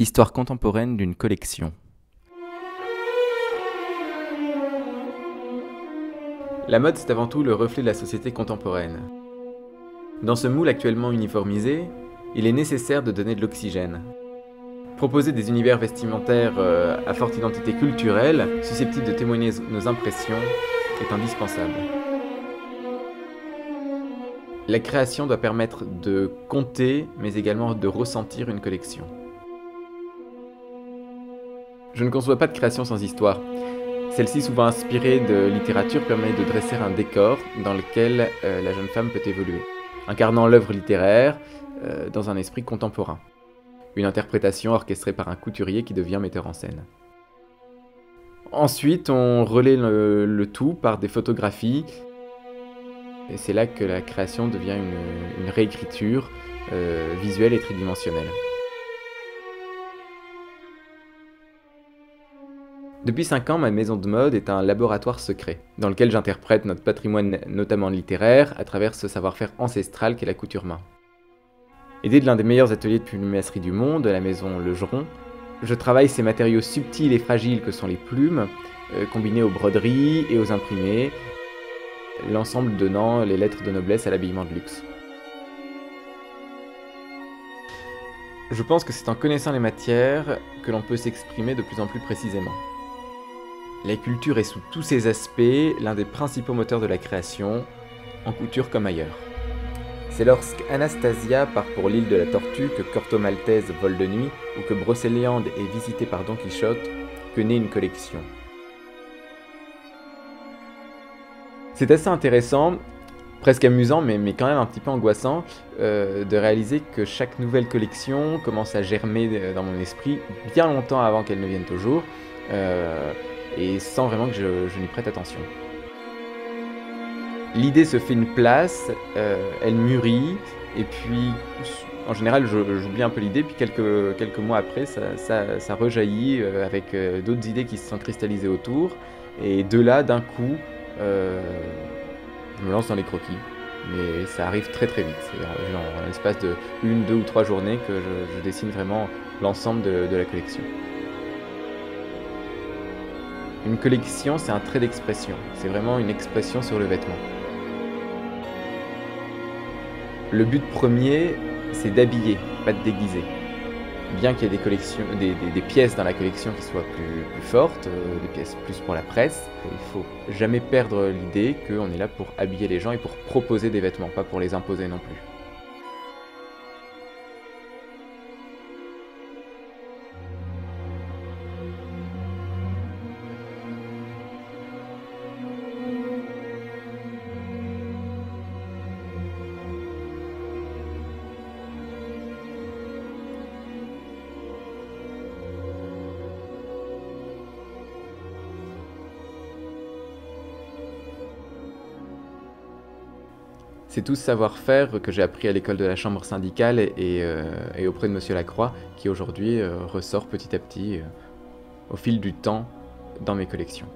Histoire contemporaine d'une collection. La mode, c'est avant tout le reflet de la société contemporaine. Dans ce moule actuellement uniformisé, il est nécessaire de donner de l'oxygène. Proposer des univers vestimentaires à forte identité culturelle, susceptibles de témoigner nos impressions, est indispensable. La création doit permettre de compter, mais également de ressentir une collection. Je ne conçois pas de création sans histoire. Celle-ci, souvent inspirée de littérature, permet de dresser un décor dans lequel la jeune femme peut évoluer, incarnant l'œuvre littéraire dans un esprit contemporain. Une interprétation orchestrée par un couturier qui devient metteur en scène. Ensuite, on relaie le tout par des photographies, et c'est là que la création devient une réécriture visuelle et tridimensionnelle. Depuis 5 ans, ma maison de mode est un laboratoire secret, dans lequel j'interprète notre patrimoine notamment littéraire à travers ce savoir-faire ancestral qu'est la couture main. Aidé de l'un des meilleurs ateliers de plumerie du monde, la maison Legeron, je travaille ces matériaux subtils et fragiles que sont les plumes, combinés aux broderies et aux imprimés, l'ensemble donnant les lettres de noblesse à l'habillement de luxe. Je pense que c'est en connaissant les matières que l'on peut s'exprimer de plus en plus précisément. La culture est sous tous ses aspects l'un des principaux moteurs de la création, en couture comme ailleurs. C'est lorsqu'Anastasia part pour l'île de la Tortue, que Corto Maltese vole de nuit, ou que Brocéliande est visité par Don Quichotte, que naît une collection. C'est assez intéressant, presque amusant, mais quand même un petit peu angoissant, de réaliser que chaque nouvelle collection commence à germer dans mon esprit bien longtemps avant qu'elle ne vienne au jour, et sans vraiment que je n'y prête attention. L'idée se fait une place, elle mûrit, et puis en général j'oublie un peu l'idée, puis quelques mois après ça rejaillit avec d'autres idées qui se sont cristallisées autour, et de là d'un coup je me lance dans les croquis, mais ça arrive très très vite, c'est en l'espace de 1, 2 ou 3 journées que je dessine vraiment l'ensemble de la collection. Une collection, c'est un trait d'expression, c'est vraiment une expression sur le vêtement. Le but premier, c'est d'habiller, pas de déguiser. Bien qu'il y ait des pièces dans la collection qui soient plus fortes, des pièces plus pour la presse, il faut jamais perdre l'idée qu'on est là pour habiller les gens et pour proposer des vêtements, pas pour les imposer non plus. C'est tout ce savoir-faire que j'ai appris à l'école de la chambre syndicale et auprès de Monsieur Lacroix, qui aujourd'hui ressort petit à petit, au fil du temps, dans mes collections.